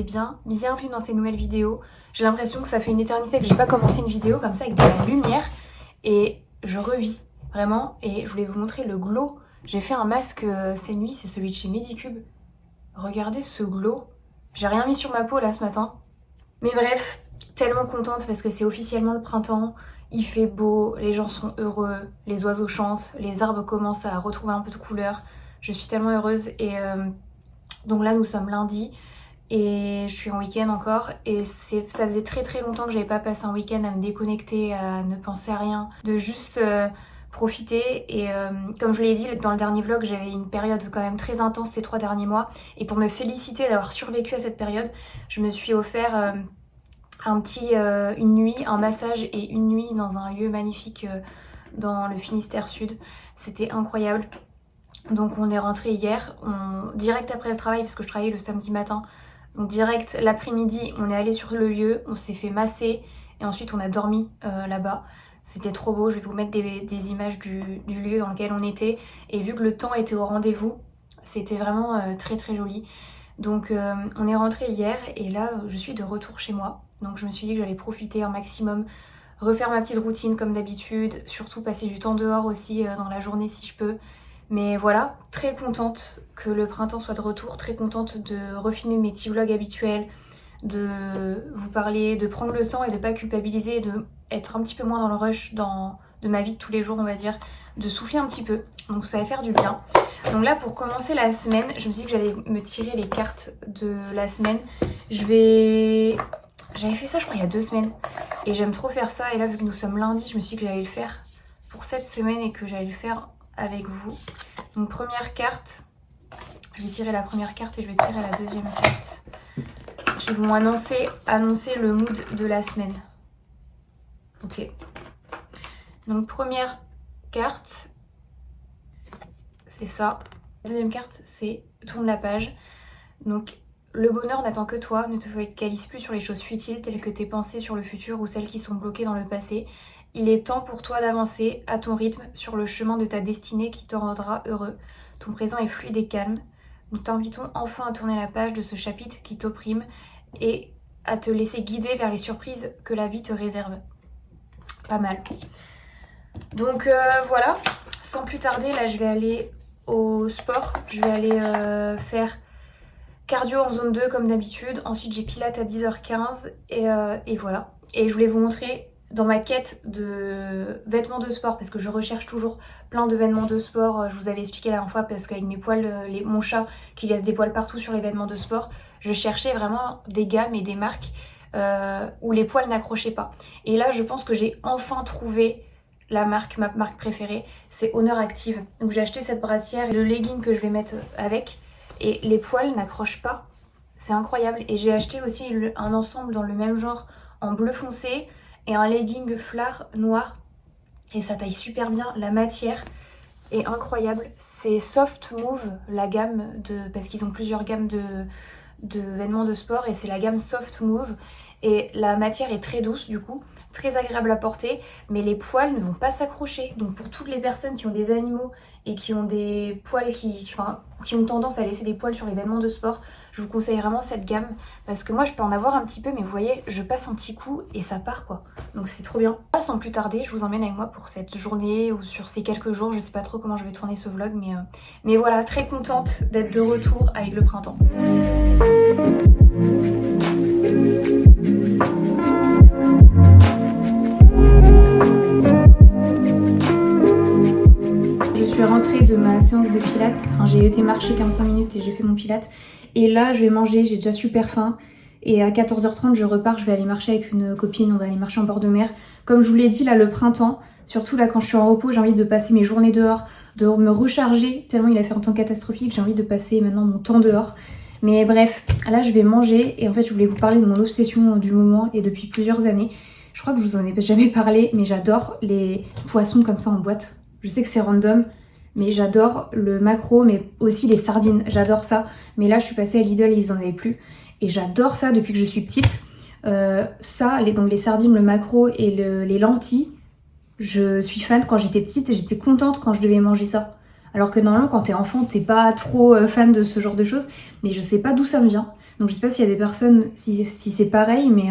bien. Bienvenue dans ces nouvelles vidéos. J'ai l'impression que ça fait une éternité que j'ai pas commencé une vidéo comme ça avec de la lumière et je revis vraiment et je voulais vous montrer le glow. J'ai fait un masque ces nuits, c'est celui de chez Medicube. Regardez ce glow. J'ai rien mis sur ma peau là ce matin. Mais bref, tellement contente parce que c'est officiellement le printemps. Il fait beau, les gens sont heureux, les oiseaux chantent, les arbres commencent à retrouver un peu de couleur. Je suis tellement heureuse et donc là nous sommes lundi et je suis en week-end encore et ça faisait très longtemps que j'avais pas passé un week-end à me déconnecter, à ne penser à rien, de juste profiter et comme je l'ai dit dans le dernier vlog, j'avais une période quand même très intense ces 3 derniers mois et pour me féliciter d'avoir survécu à cette période, je me suis offert une nuit, un massage et une nuit dans un lieu magnifique dans le Finistère Sud. C'était incroyable. Donc on est rentré hier, direct après le travail parce que je travaillais le samedi matin. Donc direct l'après-midi, on est allé sur le lieu, on s'est fait masser et ensuite on a dormi là-bas. C'était trop beau, je vais vous mettre des images du lieu dans lequel on était. Et vu que le temps était au rendez-vous, c'était vraiment très joli. Donc on est rentré hier et là je suis de retour chez moi. Donc je me suis dit que j'allais profiter un maximum, refaire ma petite routine comme d'habitude, surtout passer du temps dehors aussi dans la journée si je peux. Mais voilà, très contente que le printemps soit de retour, très contente de refilmer mes petits vlogs habituels, de vous parler, de prendre le temps et de pas culpabiliser, de être un petit peu moins dans le rush de ma vie de tous les jours on va dire, de souffler un petit peu, donc ça va faire du bien. Donc là pour commencer la semaine, je me suis dit que j'allais me tirer les cartes de la semaine. J'avais fait ça je crois il y a 2 semaines et j'aime trop faire ça et là vu que nous sommes lundi, je me suis dit que j'allais le faire pour cette semaine et que j'allais le faire avec vous. Donc première carte, je vais tirer la première carte et je vais tirer la deuxième carte qui vont annoncer le mood de la semaine. Ok. Donc première carte, c'est ça. Deuxième carte, c'est tourne la page. Donc le bonheur n'attend que toi, ne te focalise plus sur les choses futiles telles que tes pensées sur le futur ou celles qui sont bloquées dans le passé. Il est temps pour toi d'avancer à ton rythme sur le chemin de ta destinée qui te rendra heureux. Ton présent est fluide et calme. Nous t'invitons enfin à tourner la page de ce chapitre qui t'opprime et à te laisser guider vers les surprises que la vie te réserve. Pas mal. Donc voilà, sans plus tarder, là je vais aller au sport. Je vais aller faire cardio en zone 2 comme d'habitude. Ensuite j'ai pilates à 10h15 et voilà. Et je voulais vous montrer dans ma quête de vêtements de sport, parce que je recherche toujours plein de vêtements de sport, je vous avais expliqué la dernière fois, parce qu'avec mes poils, mon chat qui laisse des poils partout sur les vêtements de sport, je cherchais vraiment des gammes et des marques où les poils n'accrochaient pas. Et là je pense que j'ai enfin trouvé ma marque préférée, c'est Honor Active. Donc j'ai acheté cette brassière et le legging que je vais mettre avec, et les poils n'accrochent pas, c'est incroyable. Et j'ai acheté aussi un ensemble dans le même genre en bleu foncé, et un legging flare noir et ça taille super bien, la matière est incroyable. C'est Soft Move, la gamme parce qu'ils ont plusieurs gammes de vêtements de sport et c'est la gamme Soft Move et la matière est très douce du coup, très agréable à porter, mais les poils ne vont pas s'accrocher. Donc pour toutes les personnes qui ont des animaux et qui ont des poils qui ont tendance à laisser des poils sur les vêtements de sport, je vous conseille vraiment cette gamme parce que moi je peux en avoir un petit peu, mais vous voyez, je passe un petit coup et ça part quoi. Donc c'est trop bien. Sans plus tarder, je vous emmène avec moi pour cette journée ou sur ces quelques jours, je sais pas trop comment je vais tourner ce vlog, mais voilà, très contente d'être de retour avec le printemps. Je suis rentrée de ma séance de pilates, enfin j'ai été marcher 45 minutes et j'ai fait mon pilates. Et là je vais manger, j'ai déjà super faim. Et à 14h30 je repars, je vais aller marcher avec une copine, on va aller marcher en bord de mer. Comme je vous l'ai dit là, le printemps, surtout là quand je suis en repos, j'ai envie de passer mes journées dehors, de me recharger, tellement il a fait un temps catastrophique, j'ai envie de passer maintenant mon temps dehors. Mais bref, là je vais manger et en fait je voulais vous parler de mon obsession du moment et depuis plusieurs années. Je crois que je vous en ai jamais parlé, mais j'adore les poissons comme ça en boîte. Je sais que c'est random, mais j'adore le maquereau, mais aussi les sardines, j'adore ça. Mais là je suis passée à Lidl et ils en avaient plus. Et j'adore ça depuis que je suis petite. Donc les sardines, le maquereau et les lentilles, je suis fan. Quand j'étais petite et j'étais contente quand je devais manger ça. Alors que normalement quand t'es enfant t'es pas trop fan de ce genre de choses, mais je sais pas d'où ça me vient. Donc je sais pas s'il y a des personnes, si c'est pareil, mais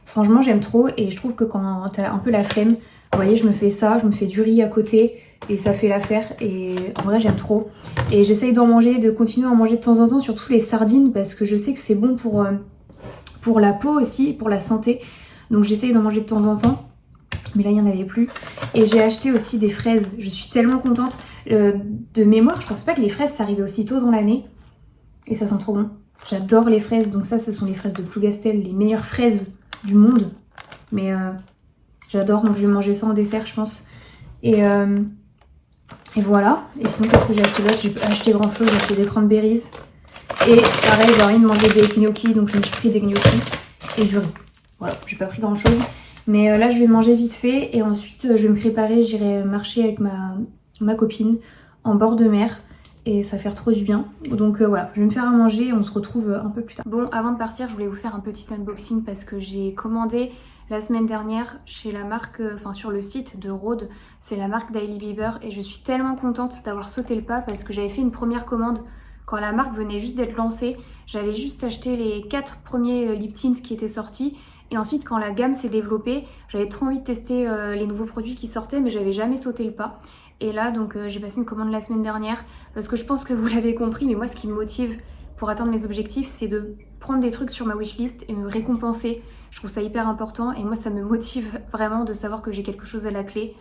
franchement j'aime trop et je trouve que quand t'as un peu la flemme, vous voyez je me fais ça, je me fais du riz à côté et ça fait l'affaire et en vrai j'aime trop. Et j'essaye d'en manger, de continuer à en manger de temps en temps, surtout les sardines parce que je sais que c'est bon pour la peau aussi, pour la santé. Donc j'essaye d'en manger de temps en temps. Mais là il n'y en avait plus. Et j'ai acheté aussi des fraises. Je suis tellement contente. De mémoire, je pense pas que les fraises ça arrivait aussi tôt dans l'année. Et ça sent trop bon. J'adore les fraises. Donc ça ce sont les fraises de Plougastel, les meilleures fraises du monde. Mais j'adore, donc je vais manger ça en dessert je pense. Et voilà. Et sinon qu'est-ce que j'ai acheté là? J'ai pas acheté grand chose, j'ai acheté des cranberries. Et pareil j'ai envie de manger des gnocchis, donc je me suis pris des gnocchis et du riz. Voilà, j'ai pas pris grand chose. Mais là je vais manger vite fait et ensuite je vais me préparer, j'irai marcher avec ma copine en bord de mer et ça va faire trop du bien. Donc voilà, je vais me faire à manger et on se retrouve un peu plus tard. Bon, avant de partir je voulais vous faire un petit unboxing parce que j'ai commandé la semaine dernière chez la marque, enfin sur le site de Rhode, c'est la marque d'Hailey Bieber et je suis tellement contente d'avoir sauté le pas parce que j'avais fait une première commande quand la marque venait juste d'être lancée. J'avais juste acheté les 4 premiers lip tints qui étaient sortis. Et ensuite, quand la gamme s'est développée, j'avais trop envie de tester les nouveaux produits qui sortaient, mais j'avais jamais sauté le pas. Et là, donc, j'ai passé une commande la semaine dernière, parce que je pense que vous l'avez compris, mais moi, ce qui me motive pour atteindre mes objectifs, c'est de prendre des trucs sur ma wishlist et me récompenser. Je trouve ça hyper important, et moi, ça me motive vraiment de savoir que j'ai quelque chose à la clé.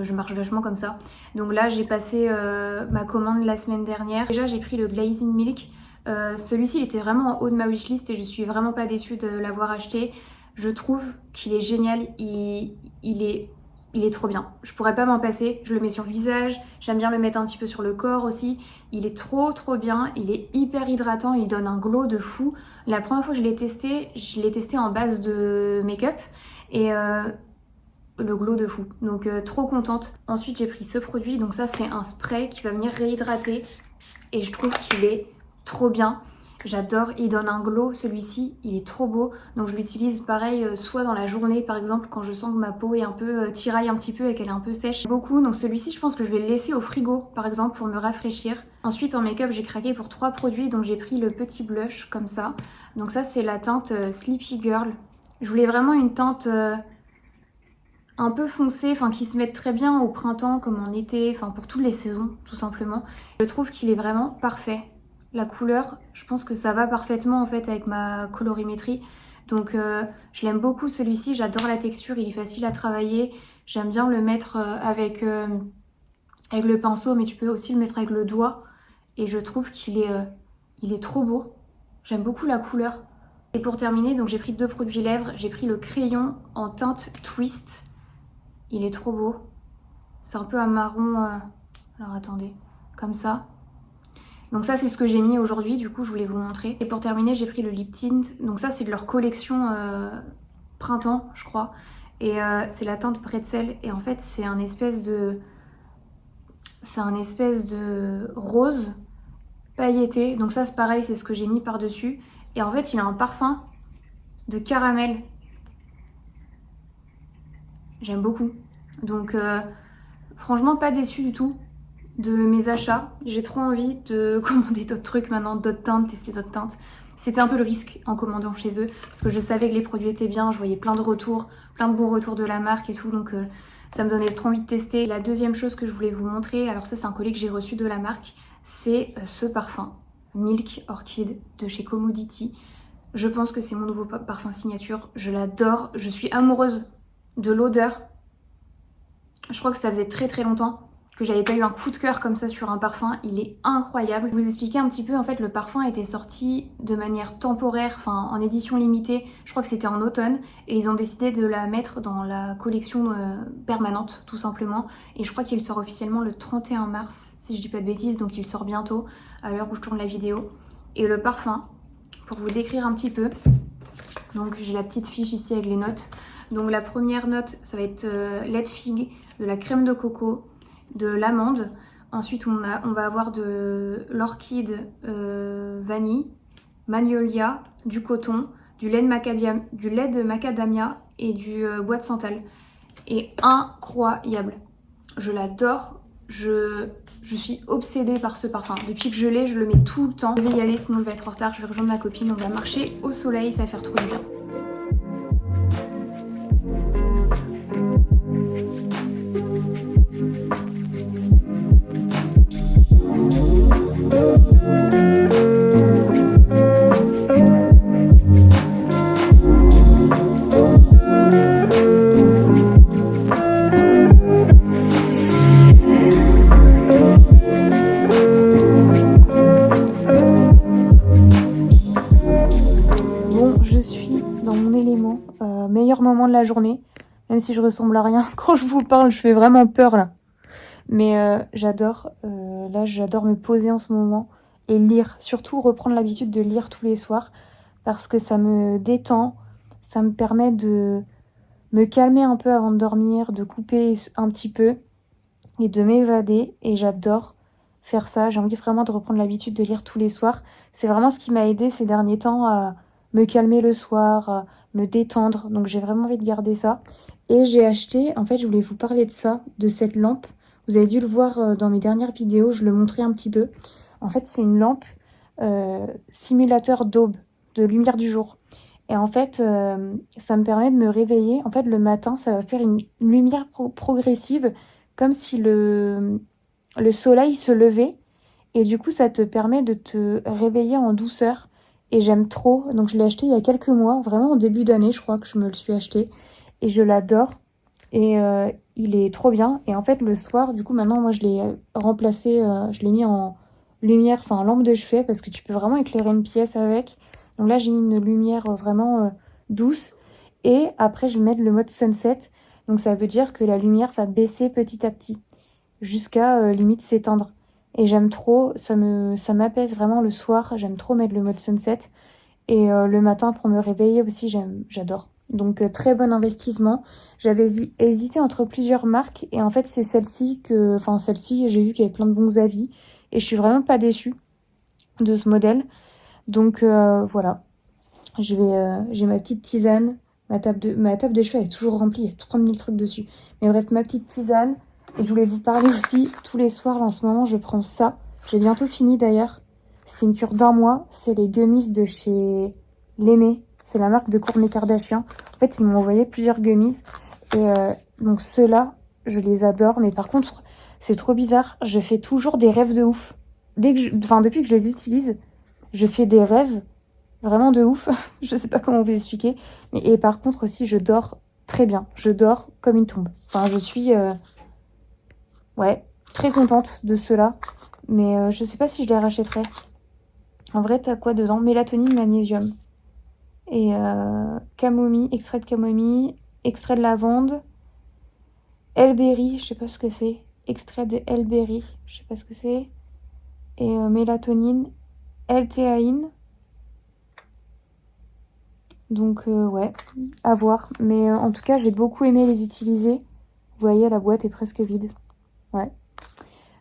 Je marche vachement comme ça. Donc là, j'ai passé ma commande la semaine dernière. Déjà, j'ai pris le Glazing Milk. Celui-ci, il était vraiment en haut de ma wishlist et je suis vraiment pas déçue de l'avoir acheté. Je trouve qu'il est génial, il est trop bien. Je pourrais pas m'en passer, je le mets sur le visage, j'aime bien le mettre un petit peu sur le corps aussi. Il est trop bien, il est hyper hydratant, il donne un glow de fou. La première fois que je l'ai testé en base de make-up et le glow de fou. Donc trop contente. Ensuite j'ai pris ce produit, donc ça c'est un spray qui va venir réhydrater et je trouve qu'il est trop bien. J'adore, il donne un glow celui-ci, il est trop beau. Donc je l'utilise pareil soit dans la journée par exemple quand je sens que ma peau est un peu tiraille un petit peu et qu'elle est un peu sèche. Beaucoup, donc celui-ci je pense que je vais le laisser au frigo par exemple pour me rafraîchir. Ensuite en make-up j'ai craqué pour 3 produits, donc j'ai pris le petit blush comme ça. Donc ça c'est la teinte Sleepy Girl. Je voulais vraiment une teinte un peu foncée, enfin qui se mette très bien au printemps comme en été, enfin pour toutes les saisons tout simplement. Je trouve qu'il est vraiment parfait. La couleur, je pense que ça va parfaitement en fait avec ma colorimétrie. Donc je l'aime beaucoup celui-ci, j'adore la texture, il est facile à travailler. J'aime bien le mettre avec le pinceau, mais tu peux aussi le mettre avec le doigt. Et je trouve qu'il est trop beau. J'aime beaucoup la couleur. Et pour terminer, donc j'ai pris 2 produits lèvres. J'ai pris le crayon en teinte Twist. Il est trop beau. C'est un peu un marron, alors attendez, comme ça. Donc ça c'est ce que j'ai mis aujourd'hui, du coup je voulais vous montrer. Et pour terminer j'ai pris le lip tint, donc ça c'est de leur collection printemps je crois. Et c'est la teinte Pretzel et en fait c'est un espèce de rose pailleté. Donc ça c'est pareil, c'est ce que j'ai mis par dessus. Et en fait il a un parfum de caramel. J'aime beaucoup. Donc franchement pas déçue du tout de mes achats. J'ai trop envie de commander d'autres trucs maintenant, d'autres teintes, tester d'autres teintes. C'était un peu le risque en commandant chez eux parce que je savais que les produits étaient bien, je voyais plein de retours, plein de bons retours de la marque et tout, donc ça me donnait trop envie de tester. La deuxième chose que je voulais vous montrer, alors ça c'est un colis que j'ai reçu de la marque, c'est ce parfum Milk Orchid de chez Commodity. Je pense que c'est mon nouveau parfum signature, je l'adore, je suis amoureuse de l'odeur. Je crois que ça faisait très longtemps que j'avais pas eu un coup de cœur comme ça sur un parfum, il est incroyable. Je vais vous expliquer un petit peu, en fait le parfum était sorti de manière temporaire, enfin en édition limitée, je crois que c'était en automne, et ils ont décidé de la mettre dans la collection permanente tout simplement, et je crois qu'il sort officiellement le 31 mars, si je dis pas de bêtises, donc il sort bientôt, à l'heure où je tourne la vidéo. Et le parfum, pour vous décrire un petit peu, donc j'ai la petite fiche ici avec les notes, donc la première note ça va être lait de figue, de la crème de coco, de l'amande, ensuite on va avoir de l'orchide vanille, magnolia, du coton, du lait de macadamia et du bois de santal. Et incroyable, je l'adore, Je suis obsédée par ce parfum. Depuis que je l'ai, je le mets tout le temps. Je vais y aller, sinon je vais être en retard. Je vais rejoindre ma copine, on va marcher au soleil, ça va faire trop du bien. Meilleur moment de la journée, même si je ressemble à rien. Quand je vous parle, je fais vraiment peur là. Mais j'adore, là j'adore me poser en ce moment et lire. Surtout reprendre l'habitude de lire tous les soirs parce que ça me détend, ça me permet de me calmer un peu avant de dormir, de couper un petit peu et de m'évader. Et j'adore faire ça. J'ai envie vraiment de reprendre l'habitude de lire tous les soirs. C'est vraiment ce qui m'a aidé ces derniers temps à me calmer le soir, à me détendre. Donc j'ai vraiment envie de garder ça. Et j'ai acheté, en fait je voulais vous parler de ça, de cette lampe. Vous avez dû le voir dans mes dernières vidéos, je le montrais un petit peu. En fait c'est une lampe simulateur d'aube, de lumière du jour. Et en fait ça me permet de me réveiller. En fait le matin ça va faire une lumière progressive, comme si le soleil se levait. Et du coup ça te permet de te réveiller en douceur. Et j'aime trop, donc je l'ai acheté il y a quelques mois, vraiment au début d'année je crois que je me le suis acheté. Et je l'adore, et il est trop bien. Et en fait le soir, du coup maintenant moi je l'ai remplacé, je l'ai mis en lumière, enfin lampe de chevet, parce que tu peux vraiment éclairer une pièce avec. Donc là j'ai mis une lumière vraiment douce, et après je vais mettre le mode sunset. Donc ça veut dire que la lumière va baisser petit à petit, jusqu'à limite s'éteindre. Et j'aime trop, ça m'apaise vraiment le soir, j'aime trop mettre le mode sunset. Et le matin pour me réveiller aussi, j'adore. Donc très bon investissement. J'avais hésité entre plusieurs marques et en fait c'est celle-ci celle-ci j'ai vu qu'il y avait plein de bons avis et je suis vraiment pas déçue de ce modèle. Donc voilà, j'ai ma petite tisane, ma table de chevet est toujours remplie, il y a 30 000 trucs dessus. Mais bref, ma petite tisane. Et je voulais vous parler aussi, tous les soirs, là, en ce moment, je prends ça. J'ai bientôt fini d'ailleurs. C'est une cure d'1 mois. C'est les gummies de chez L'Aimé. C'est la marque de Kourtney Kardashian. En fait, ils m'ont envoyé plusieurs gummies. Et donc ceux-là, je les adore. Mais par contre, c'est trop bizarre. Je fais toujours des rêves de ouf. Depuis que je les utilise, je fais des rêves vraiment de ouf. Je sais pas comment vous expliquer. Et par contre aussi, je dors très bien. Je dors comme une tombe. Enfin, je suis... ouais, très contente de ceux-là. Mais je sais pas si je les rachèterai. En vrai, t'as quoi dedans? Mélatonine, magnésium. Et camomille, extrait de camomille, extrait de lavande, elberry, je sais pas ce que c'est. Extrait de elberry, je sais pas ce que c'est. Et mélatonine, L-théaïne. Donc ouais, à voir. Mais en tout cas, j'ai beaucoup aimé les utiliser. Vous voyez, la boîte est presque vide. Ouais.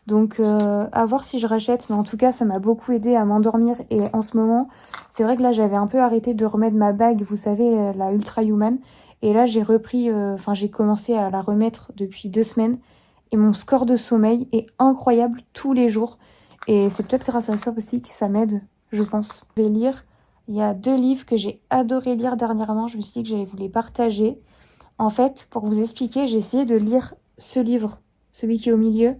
Donc à voir si je rachète, mais en tout cas ça m'a beaucoup aidé à m'endormir. Et en ce moment, c'est vrai que là j'avais un peu arrêté de remettre ma bague, vous savez, la Ultra Human. Et là j'ai repris, j'ai commencé à la remettre depuis 2 semaines. Et mon score de sommeil est incroyable tous les jours. Et c'est peut-être grâce à ça aussi que ça m'aide, je pense. Je vais lire, il y a 2 livres que j'ai adoré lire dernièrement, je me suis dit que j'allais vous les partager. En fait, pour vous expliquer, j'ai essayé de lire ce livre, celui qui est au milieu,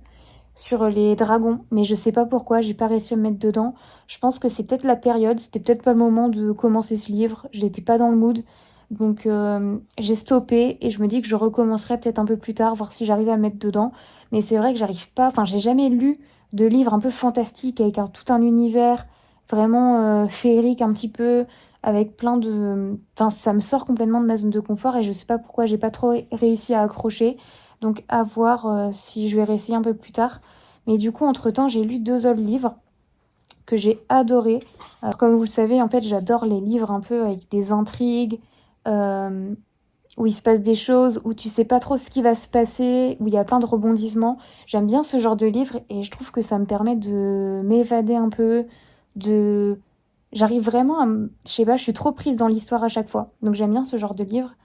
sur les dragons, mais je sais pas pourquoi, j'ai pas réussi à me mettre dedans. Je pense que c'est peut-être la période, c'était peut-être pas le moment de commencer ce livre, je n'étais pas dans le mood. Donc j'ai stoppé et je me dis que je recommencerai peut-être un peu plus tard, voir si j'arrive à me mettre dedans. Mais c'est vrai que j'arrive pas, j'ai jamais lu de livre un peu fantastique avec tout un univers vraiment féerique un petit peu, avec plein de... ça me sort complètement de ma zone de confort et je sais pas pourquoi j'ai pas trop réussi à accrocher. Donc à voir si je vais réessayer un peu plus tard. Mais du coup, entre-temps, j'ai lu 2 autres livres que j'ai adorés. Alors, comme vous le savez, en fait, j'adore les livres un peu avec des intrigues, où il se passe des choses, où tu sais pas trop ce qui va se passer, où il y a plein de rebondissements. J'aime bien ce genre de livre et je trouve que ça me permet de m'évader un peu, J'arrive vraiment à... Je sais pas, je suis trop prise dans l'histoire à chaque fois. Donc j'aime bien ce genre de livre.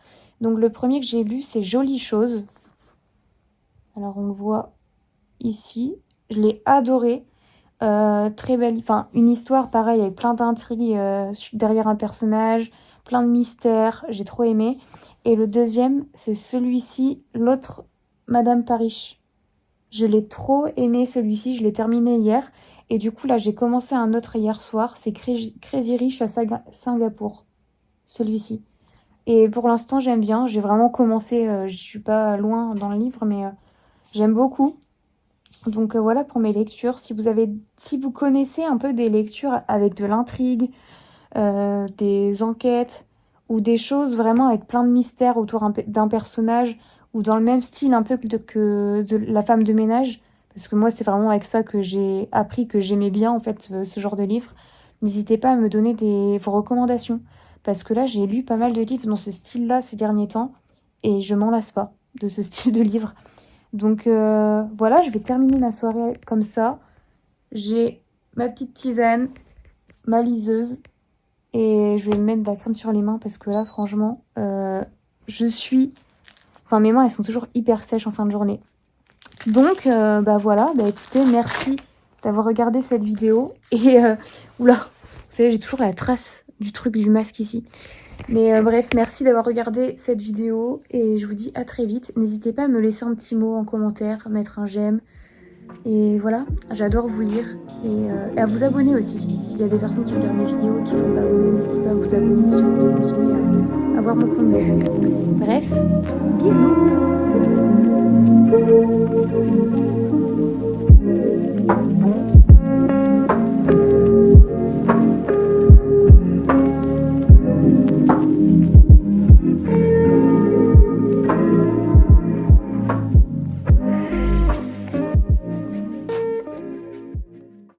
Donc le premier que j'ai lu, c'est Jolies choses. Alors on le voit ici. Je l'ai adoré. Très belle, enfin une histoire pareil avec plein d'intrigues derrière un personnage, plein de mystères, j'ai trop aimé. Et le deuxième, c'est celui-ci, l'autre Madame Paris. Je l'ai trop aimé celui-ci, je l'ai terminé hier. Et du coup là j'ai commencé un autre hier soir, c'est Crazy Rich à Singapour, celui-ci. Et pour l'instant j'aime bien, j'ai vraiment commencé, je suis pas loin dans le livre mais j'aime beaucoup. Donc voilà pour mes lectures. Si vous connaissez un peu des lectures avec de l'intrigue, des enquêtes ou des choses vraiment avec plein de mystères autour d'un personnage ou dans le même style un peu que de La femme de ménage, parce que moi c'est vraiment avec ça que j'ai appris que j'aimais bien en fait ce genre de livre, n'hésitez pas à me donner vos recommandations. Parce que là j'ai lu pas mal de livres dans ce style-là ces derniers temps et je m'en lasse pas de ce style de livre. Donc voilà, je vais terminer ma soirée comme ça. J'ai ma petite tisane, ma liseuse et je vais me mettre de la crème sur les mains parce que là, franchement, Enfin, mes mains, elles sont toujours hyper sèches en fin de journée. Donc, bah voilà, bah écoutez, merci d'avoir regardé cette vidéo. Et, oula, vous savez, j'ai toujours la trace du truc du masque ici. Mais bref, merci d'avoir regardé cette vidéo et je vous dis à très vite. N'hésitez pas à me laisser un petit mot en commentaire, mettre un j'aime. Et voilà, j'adore vous lire et à vous abonner aussi. S'il y a des personnes qui regardent mes vidéos et qui sont pas abonnées, n'hésitez pas à vous abonner si vous voulez continuer à voir mon contenu. Bref, bisous!